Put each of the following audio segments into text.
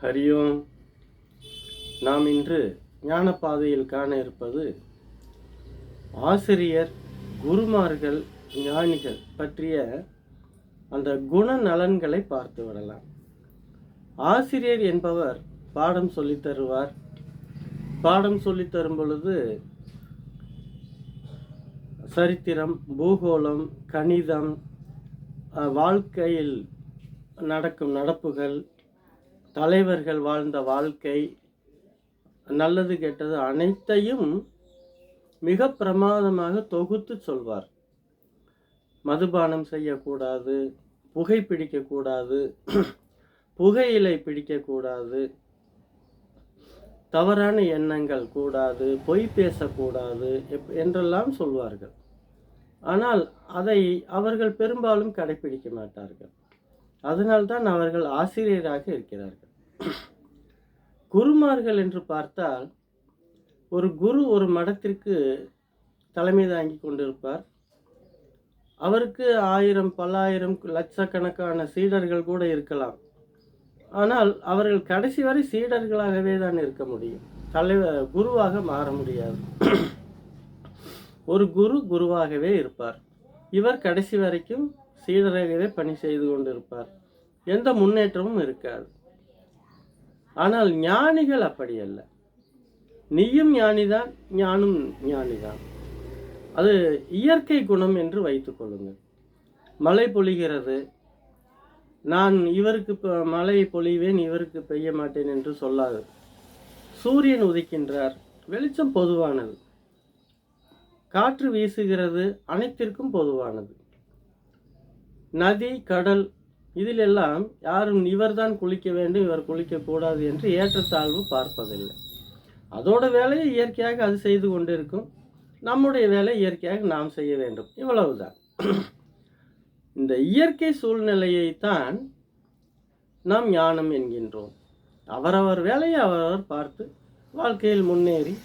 ஹரியோம். நாம் இன்று ஞான பாதையில் காண இருப்பது ஆசிரியர், குருமார்கள், ஞானிகள் பற்றிய அந்த குணநலன்களை பார்த்து விடலாம். ஆசிரியர் என்பவர் பாடம் சொல்லித் தருவார். பாடம் சொல்லித் தரும் பொழுது சரித்திரம், பூகோளம், கணிதம், வாழ்க்கையில் நடக்கும் நடப்புகள், தலைவர்கள் வாழ்ந்த வாழ்க்கை, நல்லது கெட்டது அனைத்தையும் மிக பிரமாதமாக தொகுத்து சொல்வார். மதுபானம் செய்யக்கூடாது, புகை பிடிக்கக்கூடாது, புகையிலை பிடிக்கக்கூடாது, தவறான எண்ணங்கள் கூடாது, பொய் பேசக்கூடாது என்றெல்லாம் சொல்வார்கள். ஆனால் அதை அவர்கள் பெரும்பாலும் கடைபிடிக்க மாட்டார்கள். அதனால்தான் அவர்கள் ஆசிரியராக இருக்கிறார்கள். குருமார்கள் என்று பார்த்தால், ஒரு குரு ஒரு மடத்திற்கு தலைமை தாங்கி கொண்டிருப்பார். அவருக்கு 1000, பல்லாயிரம், லட்சக்கணக்கான சீடர்கள் கூட இருக்கலாம். ஆனால் அவர்கள் கடைசி வரை சீடர்களாகவே தான் இருக்க முடியும். குருவாக மாற முடியாது. ஒரு குரு குருவாகவே இருப்பார். இவர் கடைசி வரைக்கும் சீடராகவே பணி செய்து கொண்டிருப்பார். எந்த முன்னேற்றமும் இருக்காது. ஆனால் ஞானிகள் அப்படி அல்ல. நீயும் ஞானிதான், ஞானும் ஞானிதான். அது இயற்கை குணம் என்று வைத்துக் கொள்ளுங்கள். மழை பொழிகிறது, நான் இவருக்கு மழை பொழிவேன், இவருக்கு பெய்ய மாட்டேன் என்று சொல்லாது. சூரியன் உதிக்கின்றார், வெளிச்சம் பொதுவானது. காற்று வீசுகிறது, அனைத்திற்கும் பொதுவானது. நதி, கடல், இதிலெல்லாம் யாரும் இவர்தான் குளிக்க வேண்டும், இவர் குளிக்கக்கூடாது என்று ஏற்றத்தாழ்வு பார்ப்பதில்லை. அதோட வேலையை இயற்கையாக அது செய்து கொண்டிருக்கும். நம்முடைய வேலை இயற்கையாக நாம் செய்ய வேண்டும், இவ்வளவுதான். இந்த இயற்கை சூழ்நிலையைத்தான் நாம் ஞானம் என்கின்றோம். அவரவர் வேலையை அவரவர் பார்த்து வாழ்க்கையில் முன்னேறி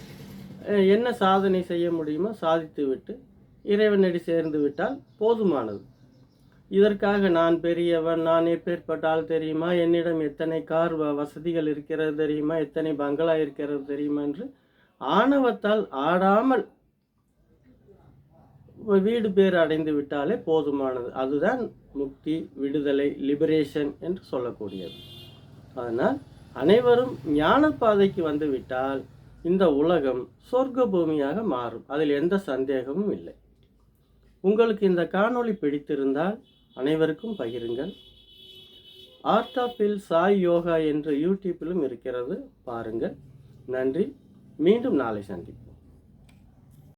என்ன சாதனை செய்ய முடியுமோ சாதித்து விட்டு இறைவனடி சேர்ந்து விட்டால் போதுமானது. இதற்காக நான் பெரியவன், நான் எப்பேற்பட்டால் தெரியுமா, என்னிடம் எத்தனை கார் வசதிகள் இருக்கிறது தெரியுமா, எத்தனை பங்களா இருக்கிறது தெரியுமா என்று ஆணவத்தால் ஆடாமல் வீடு பேர் அடைந்து விட்டாலே போதுமானது. அதுதான் முக்தி, விடுதலை, லிபரேஷன் என்று சொல்லக்கூடியது. அதனால் அனைவரும் ஞான பாதைக்கு வந்து விட்டால் இந்த உலகம் சொர்க்க பூமியாக மாறும். அதில் எந்த சந்தேகமும் இல்லை. உங்களுக்கு இந்த காணொளி பிடித்திருந்தால் அனைவருக்கும் பகிருங்கள். Art of hill Sai yoga என்று யூடியூப்பிலும் இருக்கிறது, பாருங்கள். நன்றி. மீண்டும் நாளை சந்திப்போம்.